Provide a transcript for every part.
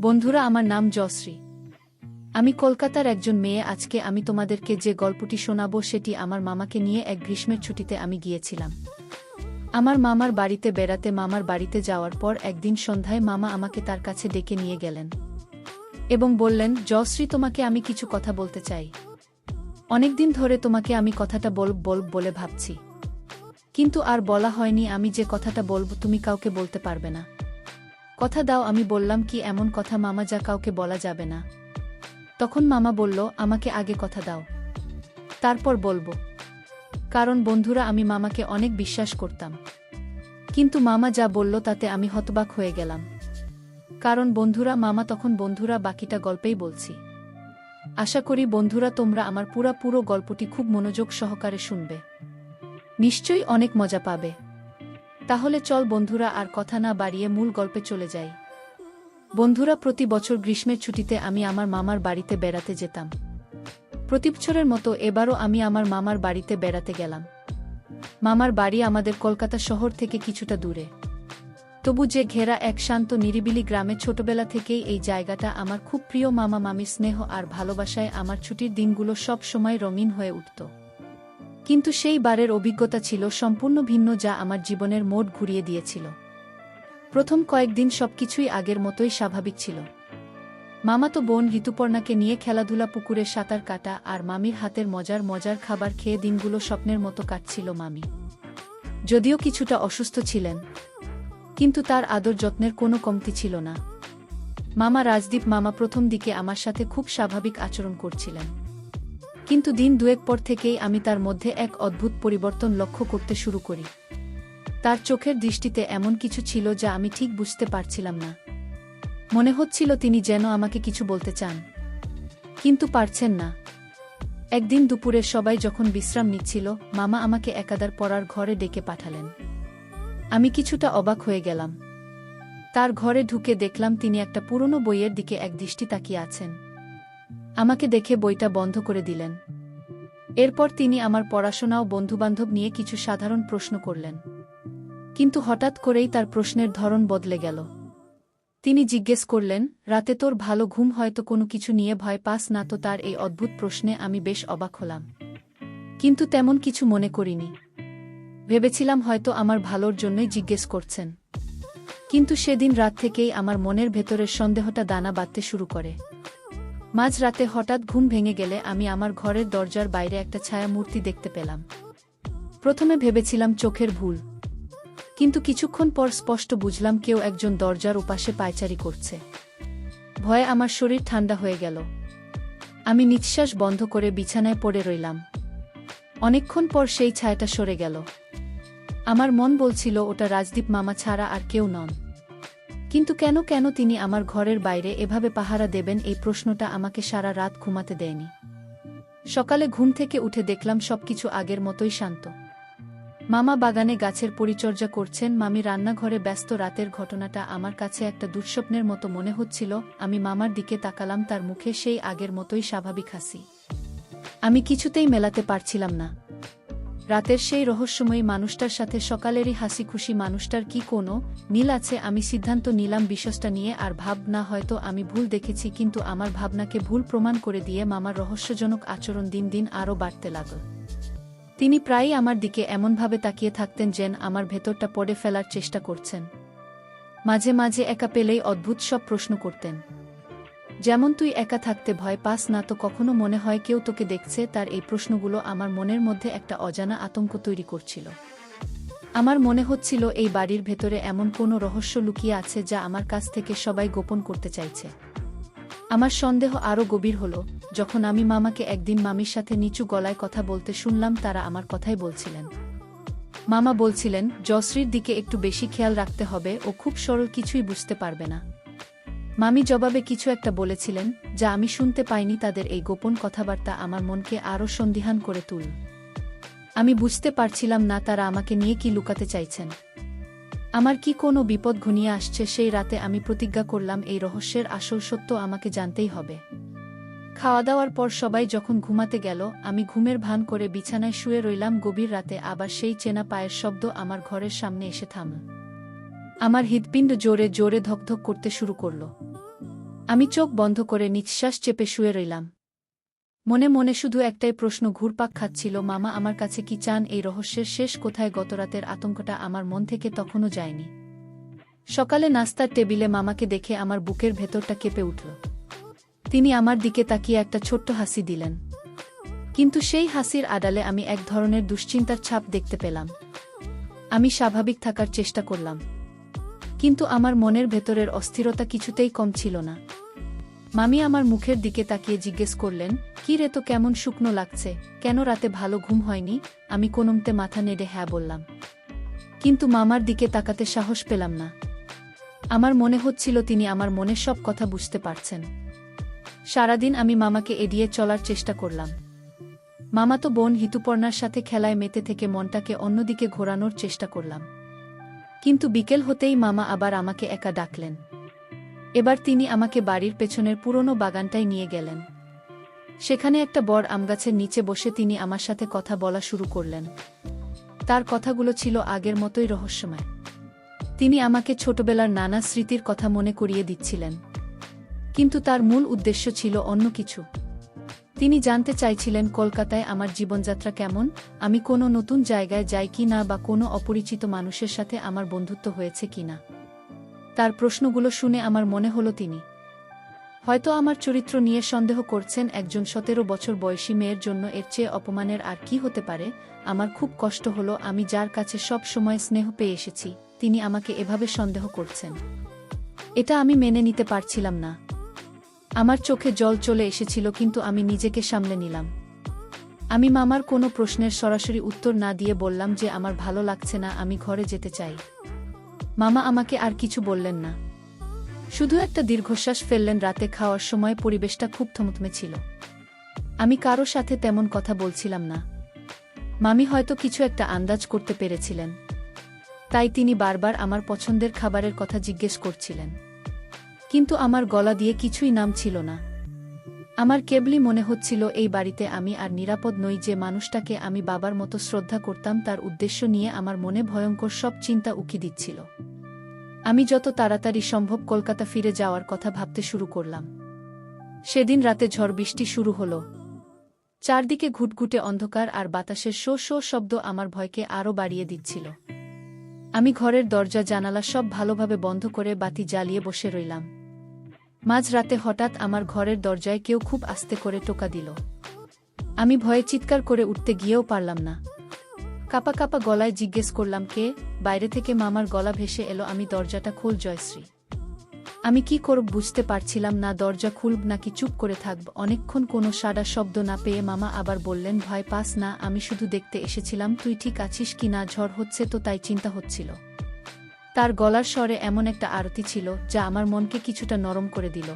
বন্ধুরা, আমার নাম জয়শ্রী। আমি কলকাতার একজন মেয়ে। আজকে আমি তোমাদেরকে যে গল্পটি শোনাবো সেটি আমার মামাকে নিয়ে এক গ্রীষ্মের ছুটিতে আমি গিয়েছিলাম আমার মামার বাড়িতে বেড়াতে। মামার বাড়িতে যাওয়ার পর একদিন সন্ধ্যায় মামা আমাকে তার কাছে ডেকে নিয়ে গেলেন এবং বললেন, জয়শ্রী, তোমাকে আমি কিছু কথা বলতে চাই। অনেকদিন ধরে তোমাকে আমি কথাটা বলব বলে ভাবছি, কিন্তু আর বলা হয়নি। আমি যে কথাটা বলবো তুমি কাউকে বলতে পারবে না। কথা দাও। আমি বললাম, কি এমন কথা মামা যা কাউকে বলা যাবে না? তখন মামা বলল, আমাকে আগে কথা দাও, তারপর বলবো। কারণ বন্ধুরা, আমি মামাকে অনেক বিশ্বাস করতাম, কিন্তু মামা যা বলল তাতে আমি হতবাক হয়ে গেলাম। কারণ বন্ধুরা, মামা তখন বন্ধুরা বাকিটা গল্পেই বলছি। আশা করি বন্ধুরা তোমরা আমার পুরো গল্পটি খুব মনোযোগ সহকারে শুনবে। নিশ্চয়ই অনেক মজা পাবে। তাহলে চল বন্ধুরা, আর কথা না বাড়িয়ে মূল গল্পে চলে যাই। বন্ধুরা, প্রতি বছর গ্রীষ্মের ছুটিতে আমি আমার মামার বাড়িতে বেড়াতে যেতাম। প্রতি বছরের মতো এবারও আমি আমার মামার বাড়িতে বেড়াতে গেলাম। মামার বাড়ি আমাদের কলকাতা শহর থেকে কিছুটা দূরে, তবু যে ঘেরা এক শান্ত নিরিবিলি গ্রামে। ছোটবেলা থেকেই এই জায়গাটা আমার খুব প্রিয়। মামা মামির স্নেহ আর ভালোবাসায় আমার ছুটির দিনগুলো সব সময় রঙিন হয়ে উঠত। কিন্তু সেই বারের অভিজ্ঞতা ছিল সম্পূর্ণ ভিন্ন, যা আমার জীবনের মোড় ঘুরিয়ে দিয়েছিল। প্রথম কয়েকদিন সবকিছুই আগের মতোই স্বাভাবিক ছিল। মামাতো বোন ঋতুপর্ণাকে নিয়ে খেলাধুলা, পুকুরে সাঁতার কাটা আর মামির হাতের মজার খাবার খেয়ে দিনগুলো স্বপ্নের মতো কাটছিল। মামি যদিও কিছুটা অসুস্থ ছিলেন, কিন্তু তার আদর যত্নের কোনো কমতি ছিল না। মামা রাজদীপ মামা প্রথম দিকে আমার সাথে খুব স্বাভাবিক আচরণ করছিলেন, কিন্তু দিন দুয়েক পর থেকেই আমি তার মধ্যে এক অদ্ভুত পরিবর্তন লক্ষ্য করতে শুরু করি। তার চোখের দৃষ্টিতে এমন কিছু ছিল যা আমি ঠিক বুঝতে পারছিলাম না। মনে হচ্ছিল তিনি যেন আমাকে কিছু বলতে চান, কিন্তু পারছেন না। একদিন দুপুরে সবাই যখন বিশ্রাম নিচ্ছিল, মামা আমাকে একাদার পড়ার ঘরে ডেকে পাঠালেন। আমি কিছুটা অবাক হয়ে গেলাম। তার ঘরে ঢুকে দেখলাম তিনি একটা পুরনো বইয়ের দিকে একদৃষ্টি তাকিয়ে আছেন। আমাকে দেখে বইটা বন্ধ করে দিলেন। এরপর তিনি আমার পড়াশোনা ও বন্ধুবান্ধব নিয়ে কিছু সাধারণ প্রশ্ন করলেন, কিন্তু হঠাৎ করেই তার প্রশ্নের ধরন বদলে গেল। তিনি জিজ্ঞেস করলেন, রাতে তোর ভালো ঘুম হয়তো কোনো কিছু নিয়ে ভয় পাস না তো? তার এই অদ্ভুত প্রশ্নে আমি বেশ অবাক হলাম, কিন্তু তেমন কিছু মনে করিনি। ভেবেছিলাম হয়তো আমার ভালোর জন্যই জিজ্ঞেস করছেন। কিন্তু সেদিন রাত থেকেই আমার মনের ভেতরের সন্দেহটা দানা বাঁধতে শুরু করে। মাঝরাতে হঠাৎ ঘুম ভেঙে গেলে আমি আমার ঘরের দরজার বাইরে একটা ছায়া মূর্তি দেখতে পেলাম। প্রথমে ভেবেছিলাম চোখের ভুল, কিন্তু কিছুক্ষণ পর স্পষ্ট বুঝলাম কেউ একজন দরজার ওপাশে পায়চারি করছে। ভয়ে আমার শরীর ঠান্ডা হয়ে গেল। আমি নিঃশ্বাস বন্ধ করে বিছানায় পড়ে রইলাম। অনেকক্ষণ পর সেই ছায়াটা সরে গেল। আমার মন বলছিল ওটা রাজদীপ মামা ছাড়া আর কেউ নন। কিন্তু কেন তিনি আমার ঘরের বাইরে এভাবে পাহারা দেবেন? এই প্রশ্নটা আমাকে সারা রাত ঘুমাতে দেয়নি। সকালে ঘুম থেকে উঠে দেখলাম সবকিছু আগের মতোই শান্ত। মামা বাগানে গাছের পরিচর্যা করছেন, মামি রান্নাঘরে ব্যস্ত। রাতের ঘটনাটা আমার কাছে একটা দুঃস্বপ্নের মতো মনে হচ্ছিল। আমি মামার দিকে তাকালাম, তার মুখে সেই আগের মতোই স্বাভাবিক হাসি। আমি কিছুতেই মেলাতে পারছিলাম না। রাতের সেই রহস্যময়ী মানুষটার সাথে সকালেরই হাসি খুশি মানুষটার কি কোনো মিল আছে? আমি সিদ্ধান্ত নিলাম বিষয়টা নিয়ে আর ভাব না। হয়তো আমি ভুল দেখেছি, কিন্তু আমার ভাবনাকে ভুল প্রমাণ করে দিয়ে মামার রহস্যজনক আচরণ দিন দিন আরও বাড়তে লাগল। তিনি প্রায়ই আমার দিকে এমনভাবে তাকিয়ে থাকতেন যেন আমার ভেতরটা পড়ে ফেলার চেষ্টা করছেন। মাঝে মাঝে একা পেলেই অদ্ভুত সব প্রশ্ন করতেন, যেমন, তুই একা থাকতে ভয় পাস না তো? কখনো মনে হয় কেউ তোকে দেখছে? তার এই প্রশ্নগুলো আমার মনের মধ্যে একটা অজানা আতঙ্ক তৈরি করছিল। আমার মনে হচ্ছিল এই বাড়ির ভেতরে এমন কোনো রহস্য লুকিয়ে আছে যা আমার কাছ থেকে সবাই গোপন করতে চাইছে। আমার সন্দেহ আরও গভীর হলো যখন আমি মামাকে একদিন মামির সাথে নিচু গলায় কথা বলতে শুনলাম। তারা আমার কথাই বলছিলেন। মামা বলছিলেন, জয়শ্রীর দিকে একটু বেশি খেয়াল রাখতে হবে, ও খুব সরল, কিছুই বুঝতে পারবে না। মামি জবাবে কিছু একটা বলেছিলেন যা আমি শুনতে পাইনি। তাদের এই গোপন কথাবার্তা আমার মনকে আরও সন্দিহান করে তুলল। আমি বুঝতে পারছিলাম না তারা আমাকে নিয়ে কি লুকাতে চাইছেন। আমার কি কোনো বিপদ ঘনিয়ে আসছে? সেই রাতে আমি প্রতিজ্ঞা করলাম, এই রহস্যের আসল সত্য আমাকে জানতেই হবে। খাওয়া দাওয়ার পর সবাই যখন ঘুমাতে গেল, আমি ঘুমের ভান করে বিছানায় শুয়ে রইলাম। গভীর রাতে আবার সেই চেনা পায়ের শব্দ আমার ঘরের সামনে এসে থামল। আমার হৃৎপিণ্ড জোরে জোরে ধকধক করতে শুরু করল। আমি চোখ বন্ধ করে নিঃশ্বাস চেপে শুয়ে রইলাম। মনে মনে শুধু একটাই প্রশ্ন ঘুরপাক খাচ্ছিল, মামা আমার কাছে কি চান? এই রহস্যের শেষ কোথায়? গতরাতের আতঙ্কটা আমার মন থেকে তখনও যায়নি। সকালে নাস্তার টেবিলে মামাকে দেখে আমার বুকের ভেতরটা কেঁপে উঠল। তিনি আমার দিকে তাকিয়ে একটা ছোট্ট হাসি দিলেন, কিন্তু সেই হাসির আড়ালে আমি এক ধরনের দুশ্চিন্তার ছাপ দেখতে পেলাম। আমি স্বাভাবিক থাকার চেষ্টা করলাম, কিন্তু আমার মনের ভেতরের অস্থিরতা কিছুতেই কম ছিল না। মামি আমার মুখের দিকে তাকিয়ে জিজ্ঞেস করলেন, কি রে, তো কেমন শুকনো লাগছে? কেন রাতে ভালো ঘুম হয়নি? আমি কোনমতে মাথা নেড়ে হ্যাঁ বললাম, কিন্তু মামার দিকে তাকাতে সাহস পেলাম না। আমার মনে হচ্ছিল তিনি আমার মনের সব কথা বুঝতে পারছেন। সারাদিন আমি মামাকে এড়িয়ে চলার চেষ্টা করলাম। মামাতো বোন ঋতুপর্ণার সাথে খেলায় মেতে থেকে মনটাকে অন্যদিকে ঘোরানোর চেষ্টা করলাম, কিন্তু বিকেল হতেই মামা আবার আমাকে একা ডাকলেন। এবার তিনি আমাকে বাড়ির পেছনের পুরনো বাগানটায় নিয়ে গেলেন। সেখানে একটা বড় আমগাছের নিচে বসে তিনি আমার সাথে কথা বলা শুরু করলেন। তার কথাগুলো ছিল আগের মতোই রহস্যময়। তিনি আমাকে ছোটবেলার নানা স্মৃতির কথা মনে করিয়ে দিচ্ছিলেন, কিন্তু তার মূল উদ্দেশ্য ছিল অন্য কিছু। তিনি জানতে চাইছিলেন কলকাতায় আমার জীবনযাত্রা কেমন, আমি কোনো নতুন জায়গায় যাই কি না, বা কোনো অপরিচিত মানুষের সাথে আমার বন্ধুত্ব হয়েছে কিনা। তার প্রশ্নগুলো শুনে আমার মনে হলো তিনি হয়তো আমার চরিত্র নিয়ে সন্দেহ করছেন। একজন 17 বছর বয়সী মেয়ের জন্য এর চেয়ে অপমানের আর কি হতে পারে? আমার খুব কষ্ট হলো, আমি যার কাছে সব সময় স্নেহ পেয়ে এসেছি, তিনি আমাকে এভাবে সন্দেহ করছেন। এটা আমি মেনে নিতে পারছিলাম না। আমার চোখে জল চলে এসেছিল, কিন্তু আমি নিজেকে সামলে নিলাম। আমি মামার কোনো প্রশ্নের সরাসরি উত্তর না দিয়ে বললাম যে আমার ভালো লাগছে না, আমি ঘরে যেতে চাই। মামা আমাকে আর কিছু বললেন না, শুধু একটা দীর্ঘশ্বাস ফেললেন। রাতে খাওয়ার সময় পরিবেশটা খুব থমথমে ছিল। আমি কারো সাথে তেমন কথা বলছিলাম না। মামি হয়তো কিছু একটা আন্দাজ করতে পেরেছিলেন, তাই তিনি বারবার আমার পছন্দের খাবারের কথা জিজ্ঞেস করছিলেন, কিন্তু আমার গলা দিয়ে কিছুই নাম ছিল না। আমার কেবলই মনে হচ্ছিল এই বাড়িতে আমি আর নিরাপদ নই। যে মানুষটাকে আমি বাবার মতো শ্রদ্ধা করতাম, তার উদ্দেশ্য নিয়ে আমার মনে ভয়ঙ্কর সব চিন্তা উকি দিচ্ছিল। আমি যত তাড়াতাড়ি সম্ভব কলকাতা ফিরে যাওয়ার কথা ভাবতে শুরু করলাম। সেদিন রাতে ঝড় বৃষ্টি শুরু হলো। চারদিকে ঘুটঘুটে অন্ধকার আর বাতাসের শো শো শব্দ আমার ভয়কে আরও বাড়িয়ে দিচ্ছিল। আমি ঘরের দরজা জানালা সব ভালোভাবে বন্ধ করে বাতি জ্বালিয়ে বসে রইলাম। মাঝরাতে হঠাৎ আমার ঘরের দরজায় কেউ খুব আস্তে করে টোকা দিল। আমি ভয়ে চিৎকার করে উঠতে গিয়েও পারলাম না। কাঁপা কাঁপা গলায় জিজ্ঞেস করলাম, কে? বাইরে থেকে মামার গলা ভেসে এলো, আমি দরজাটা খোল জয়শ্রী। আমি কি করব বুঝতে পারছিলাম না, দরজা খুলব নাকি চুপ করে থাকব। অনেকক্ষণ কোনো সাড়া শব্দ না পেয়ে মামা আবার বললেন, ভয় পাস না, আমি শুধু দেখতে এসেছিলাম তুই ঠিক আছিস কি না। ঝড় হচ্ছে তো, তাই চিন্তা হচ্ছিল। তার গলার স্বরে এমন একটা আরতি ছিল যা আমার মনকে কিছুটা নরম করে দিল,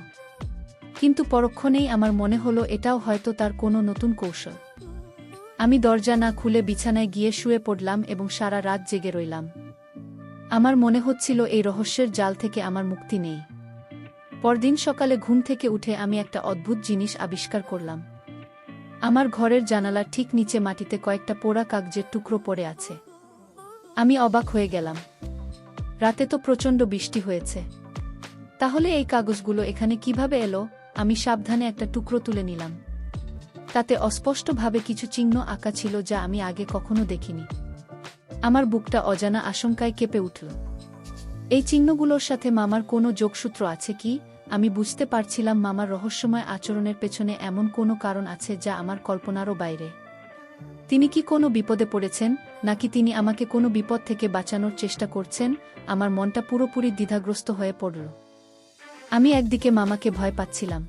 কিন্তু পরক্ষণেই আমার মনে হলো এটাও হয়তো তার কোনো নতুন কৌশল। আমি দরজা না খুলে বিছানায় গিয়ে শুয়ে পড়লাম এবং সারা রাত জেগে রইলাম। আমার মনে হচ্ছিল এই রহস্যের জাল থেকে আমার মুক্তি নেই। পরদিন সকালে ঘুম থেকে উঠে আমি একটা অদ্ভুত জিনিস আবিষ্কার করলাম। আমার ঘরের জানালার ঠিক নিচে মাটিতে কয়েকটা পোড়া কাগজের টুকরো পড়ে আছে। আমি অবাক হয়ে গেলাম। রাতে তো প্রচণ্ড বৃষ্টি হয়েছে, তাহলে এই কাগজগুলো এখানে কিভাবে এলো? আমি সাবধানে একটা টুকরো তুলে নিলাম। তাতে অস্পষ্টভাবে কিছু চিহ্ন আঁকা ছিল যা আমি আগে কখনো দেখিনি। আমার বুকটা অজানা আশঙ্কায় কেঁপে উঠল। এই চিহ্নগুলোর সাথে মামার কোনো যোগসূত্র আছে কি? আমি বুঝতে পারছিলাম মামার রহস্যময় আচরণের পেছনে এমন কোনো কারণ আছে যা আমার কল্পনারও বাইরে। তিনি কি কোনো বিপদে পড়েছেন, নাকি তিনি আমাকে কোনো বিপদ থেকে বাঁচানোর চেষ্টা করছেন? আমার মনটা পুরোপুরি দ্বিধাগ্রস্ত হয়ে পড়ল। আমি একদিকে মামাকে ভয় পাচ্ছিলাম,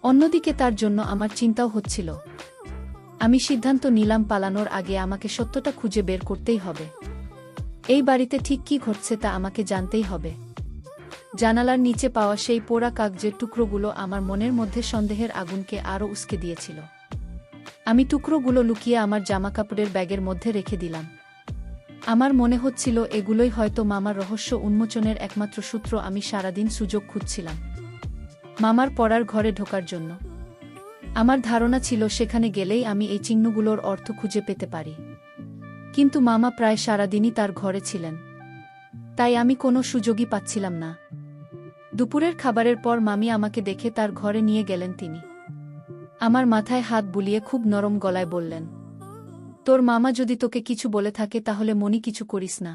অন্যদিকে তার জন্য আমার চিন্তাও হচ্ছিল। আমি সিদ্ধান্ত নিলাম পালানোর আগে আমাকে সত্যটা খুঁজে বের করতেই হবে। এই বাড়িতে ঠিক কী ঘটছে তা আমাকে জানতেই হবে। জানালার নিচে পাওয়া সেই পোড়া কাগজের টুকরোগুলো আমার মনের মধ্যে সন্দেহের আগুনকে আরও উস্কে দিয়েছিল। আমি টুকরোগুলো লুকিয়ে আমার জামাকাপড়ের ব্যাগের মধ্যে রেখে দিলাম। আমার মনে হচ্ছিল এগুলোই হয়তো মামার রহস্য উন্মোচনের একমাত্র সূত্র। আমি সারাদিন সুযোগ খুঁজছিলাম মামার পড়ার ঘরে ঢোকার জন্য। আমার ধারণা ছিল সেখানে গেলেই আমি এই চিহ্নগুলোর অর্থ খুঁজে পেতে পারি, কিন্তু মামা প্রায় সারাদিনই তার ঘরে ছিলেন, তাই আমি কোনো সুযোগই পাচ্ছিলাম না। দুপুরের খাবারের পর মামি আমাকে দেখে তার ঘরে নিয়ে গেলেন তিনি। আমার মাথায় হাত বুলিয়ে খুব নরম গলায় বললেন, তোর মামা যদি তোকে কিছু বলে থাকে তাহলে মনি কিছু করিস না।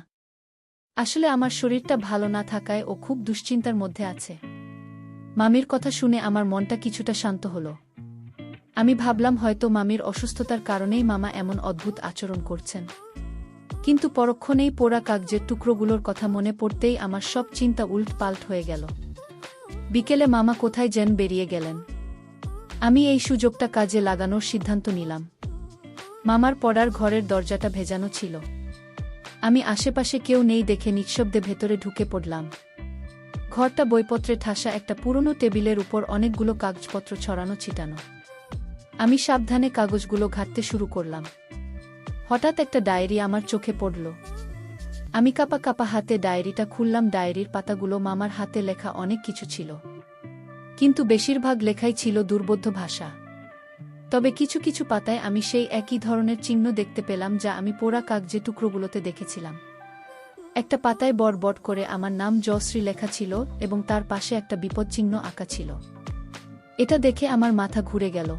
আসলে আমার শরীরটা ভালো না থাকায় ও খুব দুশ্চিন্তার মধ্যে আছে। মামির কথা শুনে আমার মনটা কিছুটা শান্ত হলো। আমি ভাবলাম হয়তো মামির অসুস্থতার কারণেই মামা এমন অদ্ভুত আচরণ করছেন। কিন্তু পরক্ষণেই পোড়া কাগজের টুকরোগুলোর কথা মনে পড়তেই আমার সব চিন্তা উল্টপাল্ট হয়ে গেল। বিকেলে মামা কোথায় যেন বেরিয়ে গেলেন। আমি এই সুযোগটা কাজে লাগানোর সিদ্ধান্ত নিলাম। মামার পড়ার ঘরের দরজাটা ভেজানো ছিল। আমি আশেপাশে কেউ নেই দেখে নিঃশব্দে ভেতরে ঢুকে পড়লাম। ঘরটা বইপত্রে ঠাসা, একটা পুরনো টেবিলের উপর অনেকগুলো কাগজপত্র ছড়ানো ছিটানো। আমি সাবধানে কাগজগুলো ঘাঁটতে শুরু করলাম। হঠাৎ একটা ডায়েরি আমার চোখে পড়ল। আমি কাঁপা কাঁপা হাতে ডায়েরিটা খুললাম। ডায়েরির পাতাগুলো মামার হাতে লেখা অনেক কিছু ছিল, কিন্তু বেশিরভাগ লেখাই ছিল দুর্বোধ্য ভাষা। তবে কিছু কিছু পাতায় আমি সেই একই ধরনের চিহ্ন দেখতে পেলাম যা আমি পোড়া কাগজে টুকরোগুলোতে দেখেছিলাম। একটা পাতায় বড় করে আমার নাম জয়শ্রী লেখা ছিল এবং তার পাশে একটা বিপদচিহ্ন আঁকা ছিল। এটা দেখে আমার মাথা ঘুরে গেল।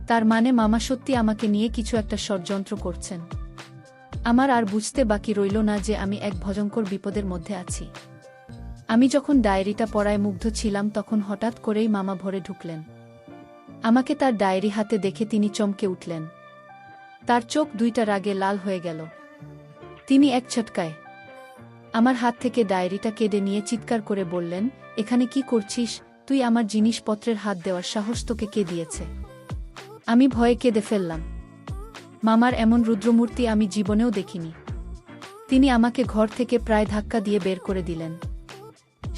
তার মানে মামা সত্যি আমাকে নিয়ে কিছু একটা ষড়যন্ত্র করছেন। আমার আর বুঝতে বাকি রইল না যে আমি এক ভয়ঙ্কর বিপদের মধ্যে আছি। আমি যখন ডায়েরিটা পড়ায় মুগ্ধ ছিলাম তখন হঠাৎ করেই মামা ঘরে ঢুকলেন। আমাকে তার ডায়েরি হাতে দেখে তিনি চমকে উঠলেন। তার চোখ দুইটা রাগে লাল হয়ে গেল। তিনি এক ঝটকায় আমার হাত থেকে ডায়েরিটা কেড়ে নিয়ে চিৎকার করে বললেন, এখানে কি করছিস তুই? আমার জিনিসপত্রের হাত দেওয়ার সাহস তোকে কে দিয়েছে? আমি ভয়ে কেঁদে ফেললাম। মামার এমন রুদ্রমূর্তি আমি জীবনেও দেখিনি। তিনি আমাকে ঘর থেকে প্রায় ধাক্কা দিয়ে বের করে দিলেন।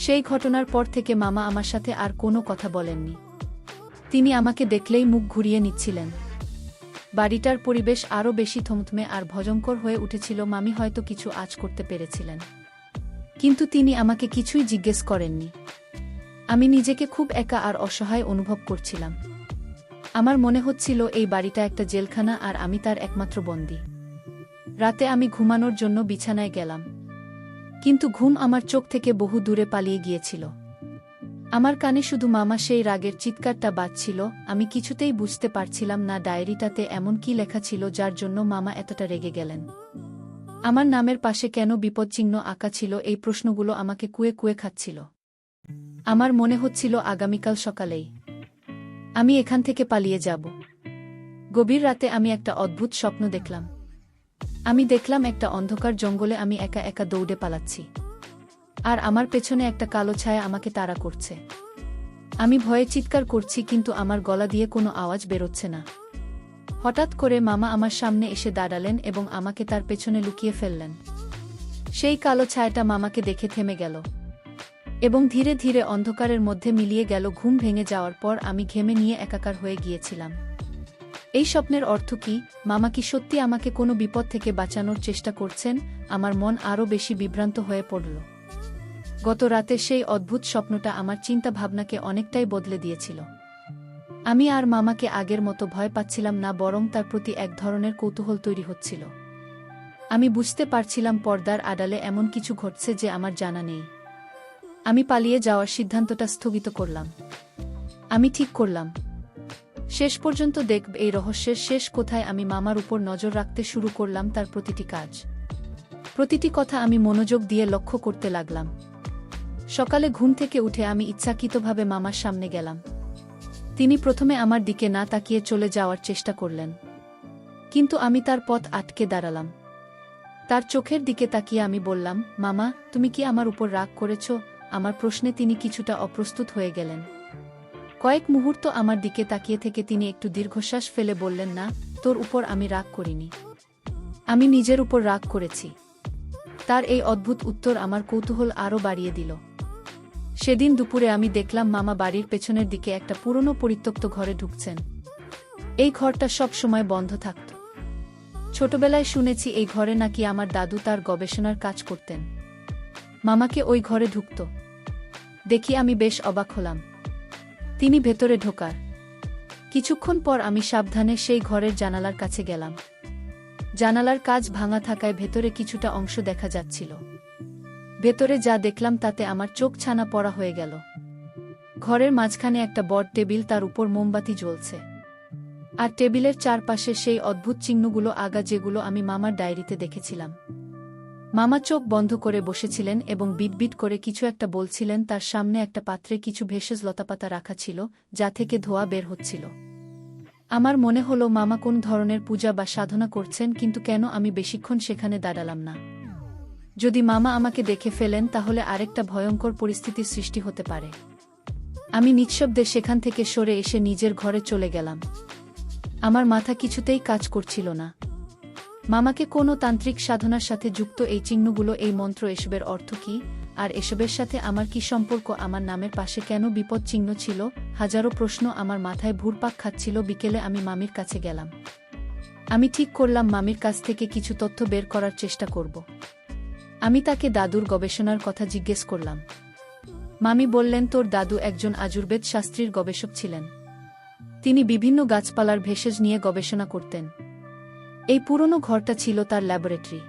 সেই ঘটনার পর থেকে মামা আমার সাথে আর কোনো কথা বলেননি। তিনি আমাকে দেখলেই মুখ ঘুরিয়ে নিচ্ছিলেন। বাড়িটার পরিবেশ আরও বেশি থমথমে আর ভয়ঙ্কর হয়ে উঠেছিল। মামি হয়তো কিছু আঁচ করতে পেরেছিলেন, কিন্তু তিনি আমাকে কিছুই জিজ্ঞেস করেননি। আমি নিজেকে খুব একা আর অসহায় অনুভব করছিলাম। আমার মনে হচ্ছিল এই বাড়িটা একটা জেলখানা আর আমি তার একমাত্র বন্দী। রাতে আমি ঘুমানোর জন্য বিছানায় গেলাম, কিন্তু ঘুম আমার চোখ থেকে বহু দূরে পালিয়ে গিয়েছিল। আমার কানে শুধু মামা সেই রাগের চিৎকারটা বাজছিল। আমি কিছুতেই বুঝতে পারছিলাম না ডায়েরিটাতে এমন কি লেখা ছিল যার জন্য মামা এতটা রেগে গেলেন। আমার নামের পাশে কেন বিপদচিহ্ন আঁকা ছিল? এই প্রশ্নগুলো আমাকে কুয়ে কুয়ে খাচ্ছিল। আমার মনে হচ্ছিল আগামীকাল সকালেই আমি এখান থেকে পালিয়ে যাব। গভীর রাতে আমি একটা অদ্ভুত স্বপ্ন দেখলাম। আমি দেখলাম একটা অন্ধকার জঙ্গলে আমি একা একা দৌড়ে পালাচ্ছি, আর আমার পেছনে একটা কালো ছায়া আমাকে তাড়া করছে। আমি ভয়ে চিৎকার করছি, কিন্তু আমার গলা দিয়ে কোনো আওয়াজ বেরোচ্ছে না। হঠাৎ করে মামা আমার সামনে এসে দাঁড়ালেন এবং আমাকে তার পেছনে লুকিয়ে ফেললেন। সেই কালো ছায়াটা মামাকে দেখে থেমে গেল এবং ধীরে ধীরে অন্ধকারের মধ্যে মিলিয়ে গেল। ঘুম ভেঙে যাওয়ার পর আমি ঘেমে নিয়ে একাকার হয়ে গিয়েছিলাম। এই স্বপ্নের অর্থ কি? মামা কি সত্যি আমাকে কোনো বিপদ থেকে বাঁচানোর চেষ্টা করছেন? আমার মন আরও বেশি বিভ্রান্ত হয়ে পড়ল। গত রাতে সেই অদ্ভুত স্বপ্নটা আমার চিন্তা ভাবনাকে অনেকটাই বদলে দিয়েছিল। আমি আর মামাকে আগের মতো ভয় পাচ্ছিলাম না, বরং তার প্রতি এক ধরনের কৌতূহল তৈরি হচ্ছিল। আমি বুঝতে পারছিলাম পর্দার আড়ালে এমন কিছু ঘটছে যে আমার জানা নেই। আমি পালিয়ে যাওয়ার সিদ্ধান্তটা স্থগিত করলাম। আমি ঠিক করলাম শেষ পর্যন্ত দেখব এই রহস্যের শেষ কোথায়। আমি মামার উপর নজর রাখতে শুরু করলাম, তার প্রতিটি কাজ, প্রতিটি কথা আমি মনোযোগ দিয়ে লক্ষ্য করতে লাগলাম। সকালে ঘুম থেকে উঠে আমি ইচ্ছাকৃতভাবে মামার সামনে গেলাম। তিনি প্রথমে আমার দিকে না তাকিয়ে চলে যাওয়ার চেষ্টা করলেন, কিন্তু আমি তার পথ আটকে দাঁড়ালাম। তার চোখের দিকে তাকিয়ে আমি বললাম, মামা, তুমি কি আমার উপর রাগ করেছ? আমার প্রশ্নে তিনি কিছুটা অপ্রস্তুত হয়ে গেলেন। কয়েক মুহূর্ত আমার দিকে তাকিয়ে থেকে তিনি একটু দীর্ঘশ্বাস ফেলে বললেন, না, তোর উপর আমি রাগ করিনি, আমি নিজের উপর রাগ করেছি। তার এই অদ্ভুত উত্তর আমার কৌতূহল আরও বাড়িয়ে দিল। সেদিন দুপুরে আমি দেখলাম মামা বাড়ির পেছনের দিকে একটা পুরনো পরিত্যক্ত ঘরে ঢুকছেন। এই ঘরটা সব সময় বন্ধ থাকত। ছোটবেলায় শুনেছি এই ঘরে নাকি আমার দাদু তার গবেষণার কাজ করতেন। মামাকে ওই ঘরে ঢুকত দেখি আমি বেশ অবাক হলাম। তিনি ভেতরে ঢোকার কিছুক্ষণ পর আমি সাবধানে সেই ঘরের জানালার কাছে গেলাম। জানালার কাচ ভাঙা থাকায় ভেতরে কিছুটা অংশ দেখা যাচ্ছিল। ভেতরে যা দেখলাম তাতে আমার চোখ ছানা পড়া হয়ে গেল। ঘরের মাঝখানে একটা বড় টেবিল, তার উপর মোমবাতি জ্বলছে, আর টেবিলের চারপাশে সেই অদ্ভুত চিহ্নগুলো আগা যেগুলো আমি মামার ডায়েরিতে দেখেছিলাম। মামা চোখ বন্ধ করে বসেছিলেন এবং বিটবিট করে কিছু একটা বলছিলেন। তার সামনে একটা পাত্রে কিছু ভেষজ লতাপাতা রাখা ছিল, যা থেকে ধোঁয়া বের হচ্ছিল। আমার মনে হলো মামা কোন ধরনের পূজা বা সাধনা করছেন, কিন্তু কেন আমি বেশিক্ষণ সেখানে দাঁড়ালাম না। যদি মামা আমাকে দেখে ফেলেন তাহলে আরেকটা ভয়ঙ্কর পরিস্থিতির সৃষ্টি হতে পারে। আমি নিঃশব্দে সেখান থেকে সরে এসে নিজের ঘরে চলে গেলাম। আমার মাথা কিছুতেই কাজ করছিল না। মামাকে কোনো তান্ত্রিক সাধনার সাথে যুক্ত এই চিহ্নগুলো, এই মন্ত্র, এসবের অর্থ কী, আর এসবের সাথে আমার কি সম্পর্ক? আমার নামের পাশে কেন বিপদ চিহ্ন ছিল? হাজারো প্রশ্ন আমার মাথায় ঘুরপাক খাচ্ছিল। বিকেলে আমি মামির কাছে গেলাম। আমি ঠিক করলাম মামির কাছ থেকে কিছু তথ্য বের করার চেষ্টা করব। আমি তাকে দাদুর গবেষণার কথা জিজ্ঞেস করলাম। মামি বললেন, তোর দাদু একজন আয়ুর্বেদ শাস্ত্রীর গবেষক ছিলেন। তিনি বিভিন্ন গাছপালার ভেষজ নিয়ে গবেষণা করতেন। এই পুরনো ঘরটা ছিল তার ল্যাবরেটরি।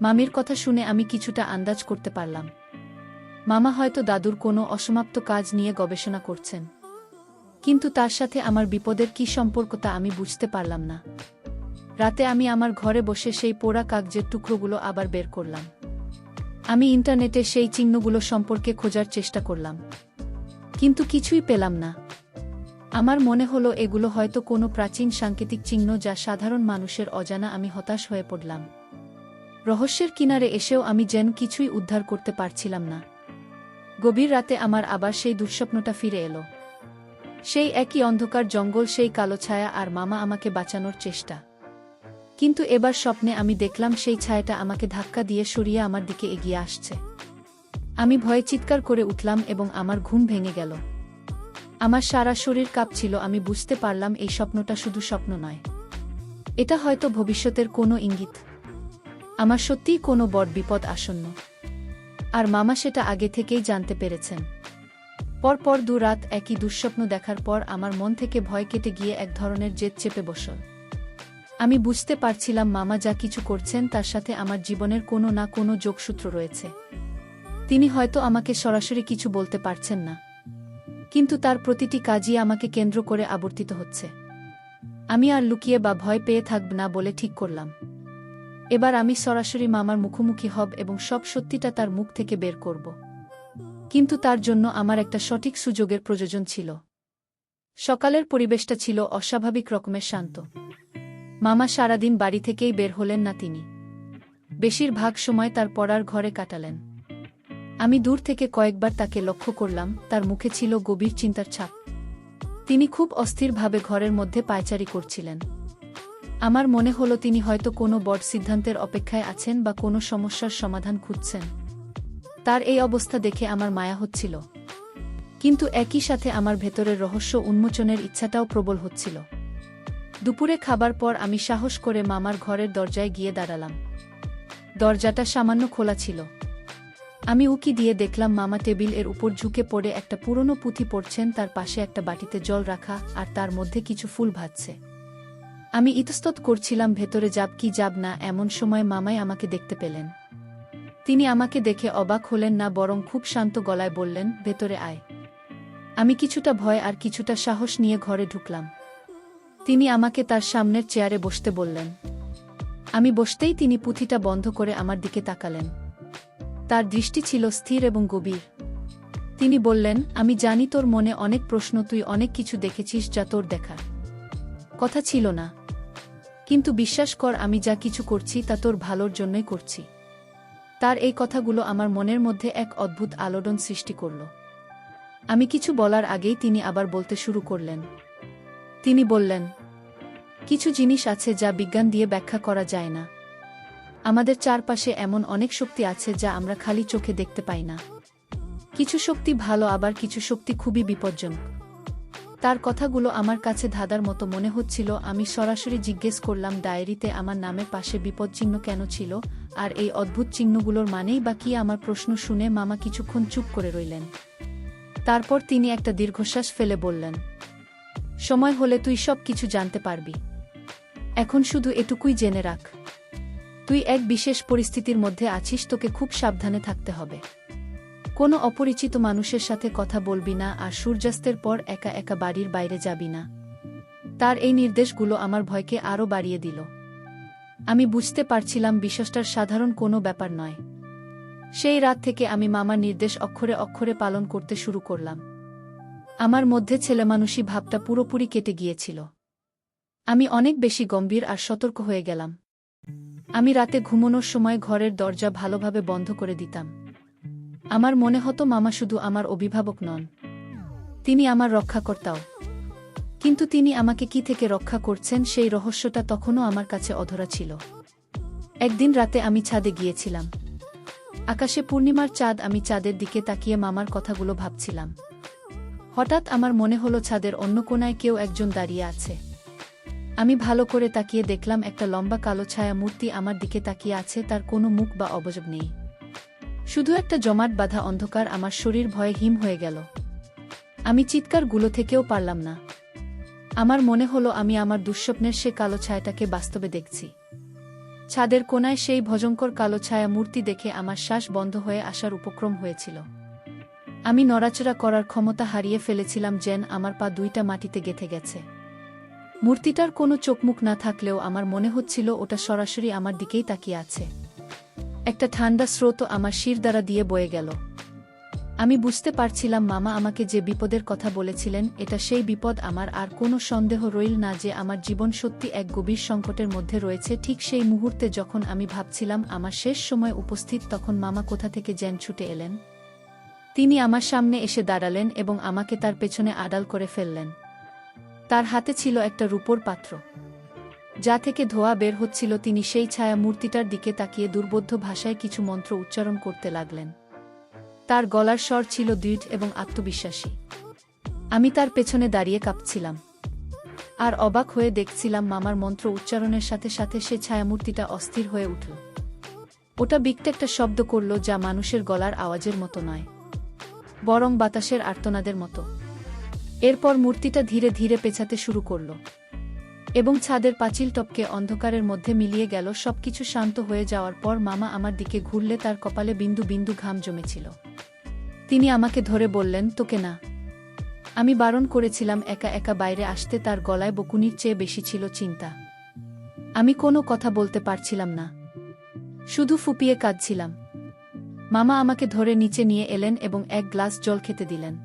মামির কথা শুনে আমি কিছুটা আন্দাজ করতে পারলাম। মামা হয়তো দাদুর কোনো অসমাপ্ত কাজ নিয়ে গবেষণা করছেন, কিন্তু তার সাথে আমার বিপদের কী সম্পর্ক তা আমি বুঝতে পারলাম না। রাতে আমি আমার ঘরে বসে সেই পোড়া কাগজের টুকরোগুলো আবার বের করলাম। আমি ইন্টারনেটে সেই চিহ্নগুলো সম্পর্কে খোঁজার চেষ্টা করলাম, কিন্তু কিছুই পেলাম না। আমার মনে হলো এগুলো হয়তো কোনো প্রাচীন সাংকেতিক চিহ্ন, যা সাধারণ মানুষের অজানা। আমি হতাশ হয়ে পড়লাম। রহস্যের কিনারে এসেও আমি যেন কিছুই উদ্ধার করতে পারছিলাম না। গভীর রাতে আমার আবার সেই দুঃস্বপ্নটা ফিরে এলো। সেই একই অন্ধকার জঙ্গল, সেই কালো ছায়া, আর মামা আমাকে বাঁচানোর চেষ্টা। কিন্তু এবার স্বপ্নে আমি দেখলাম সেই ছায়াটা আমাকে ধাক্কা দিয়ে সরিয়ে আমার দিকে এগিয়ে আসছে। আমি ভয়ে চিৎকার করে উঠলাম এবং আমার ঘুম ভেঙে গেল। আমার সারা শরীর কাঁপছিল। আমি বুঝতে পারলাম এই স্বপ্নটা শুধু স্বপ্ন নয়, এটা হয়তো ভবিষ্যতের কোনো ইঙ্গিত। আমার সত্যিই কোনো বড় বিপদ আসন্ন, আর মামা সেটা আগে থেকেই জানতে পেরেছেন। পরপর 2 রাত একই দুঃস্বপ্ন দেখার পর আমার মন থেকে ভয় কেটে গিয়ে এক ধরনের জেদ চেপে বসল। আমি বুঝতে পারছিলাম মামা যা কিছু করছেন তার সাথে আমার জীবনের কোনো না কোনো যোগসূত্র রয়েছে। তিনি হয়তো আমাকে সরাসরি কিছু বলতে পারছেন না, কিন্তু তার প্রতিটি কাজই আমাকে কেন্দ্র করে আবর্তিত হচ্ছে। আমি আর লুকিয়ে বা ভয় পেয়ে থাকব না বলে ঠিক করলাম। এবার আমি সরাসরি মামার মুখোমুখি হব এবং সব সত্যিটা তার মুখ থেকে বের করব। কিন্তু তার জন্য আমার একটা সঠিক সুযোগের প্রয়োজন ছিল। সকালের পরিবেশটা ছিল অস্বাভাবিক রকমের শান্ত। মামা সারাদিন বাড়ি থেকেই বের হলেন না। তিনি বেশিরভাগ সময় তার পড়ার ঘরে কাটালেন। আমি দূর থেকে কয়েকবার তাকে লক্ষ্য করলাম। তার মুখে ছিল গভীর চিন্তার ছাপ। তিনি খুব অস্থিরভাবে ঘরের মধ্যে পায়চারি করছিলেন। আমার মনে হলো তিনি হয়তো কোনো বড় সিদ্ধান্তের অপেক্ষায় আছেন বা কোনো সমস্যার সমাধান খুঁজছেন। তার এই অবস্থা দেখে আমার মায়া হচ্ছিল, কিন্তু একই সাথে আমার ভেতরের রহস্য উন্মোচনের ইচ্ছাটাও প্রবল হচ্ছিল। দুপুরে খাবার পর আমি সাহস করে মামার ঘরের দরজায় গিয়ে দাঁড়ালাম। দরজাটা সামান্য খোলা ছিল। আমি উকি দিয়ে দেখলাম মামা টেবিল এর উপর ঝুঁকে পড়ে একটা পুরনো পুঁথি পড়ছেন। তার পাশে একটা বাটিতে জল রাখা, আর তার মধ্যে কিছু ফুল ভাজছে। আমি ইতস্তত করছিলাম ভেতরে যাব কি যাব না। এমন সময় মামাই আমাকে দেখতে পেলেন। তিনি আমাকে দেখে অবাক হলেন না, বরং খুব শান্ত গলায় বললেন, ভেতরে আয়। আমি কিছুটা ভয় আর কিছুটা সাহস নিয়ে ঘরে ঢুকলাম। তিনি আমাকে তার সামনের চেয়ারে বসতে বললেন। আমি বসতেই তিনি পুঁথিটা বন্ধ করে আমার দিকে তাকালেন। তার দৃষ্টি ছিল স্থির এবং গভীর। তিনি বললেন, আমি জানি তোর মনে অনেক প্রশ্ন, তুই অনেক কিছু দেখেছিস যা তোর দেখার কথা ছিল না, কিন্তু বিশ্বাস কর, আমি যা কিছু করছি তা তোর ভালোর জন্যই করছি। তার এই কথাগুলো আমার মনের মধ্যে এক অদ্ভুত আলোড়ন সৃষ্টি করল। আমি কিছু বলার আগেই তিনি আবার বলতে শুরু করলেন। তিনি বললেন, কিছু জিনিস আছে যা বিজ্ঞান দিয়ে ব্যাখ্যা করা যায় না। আমাদের চারপাশে এমন অনেক শক্তি আছে যা আমরা খালি চোখে দেখতে পাই না। কিছু শক্তি ভালো, আবার কিছু শক্তি খুবই বিপজ্জনক। তার কথাগুলো আমার কাছে ধাঁধার মতো মনে হচ্ছিল। আমি সরাসরি জিজ্ঞেস করলাম, ডায়েরিতে আমার নামের পাশে বিপদচিহ্ন কেন ছিল, আর এই অদ্ভুত চিহ্নগুলোর মানেই বা কী? আমার প্রশ্ন শুনে মামা কিছুক্ষণ চুপ করে রইলেন। তারপর তিনি একটা দীর্ঘশ্বাস ফেলে বললেন, সময় হলে তুই সব কিছু জানতে পারবি। এখন শুধু এটুকুই জেনে রাখ, তুই এক বিশেষ পরিস্থিতির মধ্যে আছিস, তোকে খুব সাবধানে থাকতে হবে। কোনো অপরিচিত মানুষের সাথে কথা বলবি না, আর সূর্যাস্তের পর একা একা বাড়ির বাইরে যাবি না। তার এই নির্দেশগুলো আমার ভয়কে আরও বাড়িয়ে দিল। আমি বুঝতে পারছিলাম বিষয়টার সাধারণ কোনো ব্যাপার নয়। সেই রাত থেকে আমি মামার নির্দেশ অক্ষরে অক্ষরে পালন করতে শুরু করলাম। আমার মধ্যে ছেলেমানুষী ভাবটা পুরোপুরি কেটে গিয়েছিল। আমি অনেক বেশি গম্ভীর আর সতর্ক হয়ে গেলাম। আমি রাতে ঘুমানোর সময় ঘরের দরজা ভালোভাবে বন্ধ করে দিতাম। আমার মনে হতো মামা শুধু আমার অভিভাবক নন, তিনি আমার রক্ষাকর্তাও। কিন্তু তিনি আমাকে কি থেকে রক্ষা করছেন সেই রহস্যটা তখনও আমার কাছে অধরা ছিল। একদিন রাতে আমি ছাদে গিয়েছিলাম। আকাশে পূর্ণিমার চাঁদ, আমি চাঁদের দিকে তাকিয়ে মামার কথাগুলো ভাবছিলাম। হঠাৎ আমার মনে হলো ছাদের অন্য কোণায় কেউ একজন দাঁড়িয়ে আছে। আমি ভালো করে তাকিয়ে দেখলাম একটা লম্বা কালো ছায়া মূর্তি আমার দিকে তাকিয়ে আছে। তার কোনো মুখ বা অবয়ব নেই, শুধু একটা জমাট বাঁধা অন্ধকার। আমার শরীর ভয়ে হিম হয়ে গেল। আমি চিৎকারগুলো থেকেও পারলাম না। আমার মনে হলো আমি আমার দুঃস্বপ্নের সে কালো ছায়াটাকে বাস্তবে দেখছি। ছাদের কোণায় সেই ভয়ঙ্কর কালো ছায়া মূর্তি দেখে আমার শ্বাস বন্ধ হয়ে আসার উপক্রম হয়েছিল। আমি নড়াচড়া করার ক্ষমতা হারিয়ে ফেলেছিলাম, যেন আমার পা দুইটা মাটিতে গেঁথে গেছে। মূর্তিটার কোনো চোখমুখ না থাকলেও আমার মনে হচ্ছিল ওটা সরাসরি আমার দিকেই তাকিয়ে আছে। একটা ঠান্ডা স্রোত আমার শির দ্বারা দিয়ে বয়ে গেল। আমি বুঝতে পারছিলাম মামা আমাকে যে বিপদের কথা বলেছিলেন, এটা সেই বিপদ। আমার আর কোনো সন্দেহ রইল না যে আমার জীবন সত্যি এক গভীর সংকটের মধ্যে রয়েছে। ঠিক সেই মুহূর্তে যখন আমি ভাবছিলাম আমার শেষ সময় উপস্থিত, তখন মামা কোথা থেকে যেন ছুটে এলেন। তিনি আমার সামনে এসে দাঁড়ালেন এবং আমাকে তার পেছনে আড়াল করে ফেললেন। তার হাতে ছিল একটা রূপোর পাত্র, যা থেকে ধোঁয়া বের হচ্ছিল। তিনি সেই ছায়া মূর্তিটার দিকে তাকিয়ে দুর্বোধ্য ভাষায় কিছু মন্ত্র উচ্চারণ করতে লাগলেন। তার গলার স্বর ছিল দৃঢ় এবং আত্মবিশ্বাসী। আমি তার পেছনে দাঁড়িয়ে কাঁপছিলাম আর অবাক হয়ে দেখছিলাম মামার মন্ত্র উচ্চারণের সাথে সাথে সে ছায়ামূর্তিটা অস্থির হয়ে উঠল। ওটা বিকট একটা শব্দ করল, যা মানুষের গলার আওয়াজের মতো নয়, বরং বাতাসের আর্তনাদের মতো। এরপর মূর্তিটা ধীরে ধীরে পেছাতে শুরু করল এবং ছাদের পাঁচিল টপকে অন্ধকারের মধ্যে মিলিয়ে গেল। সবকিছু শান্ত হয়ে যাওয়ার পর মামা আমার দিকে ঘুরলে তার কপালে বিন্দু বিন্দু ঘাম জমেছিল। তিনি আমাকে ধরে বললেন, তোকে না। আমি বারণ করেছিলাম একা একা বাইরে আসতে। তার গলায় বকুনির চেয়ে বেশি ছিল চিন্তা। আমি কোনো কথা বলতে পারছিলাম না, শুধু ফুপিয়ে কাঁদছিলাম। মামা আমাকে ধরে নিচে নিয়ে এলেন এবং এক গ্লাস জল খেতে দিলেন।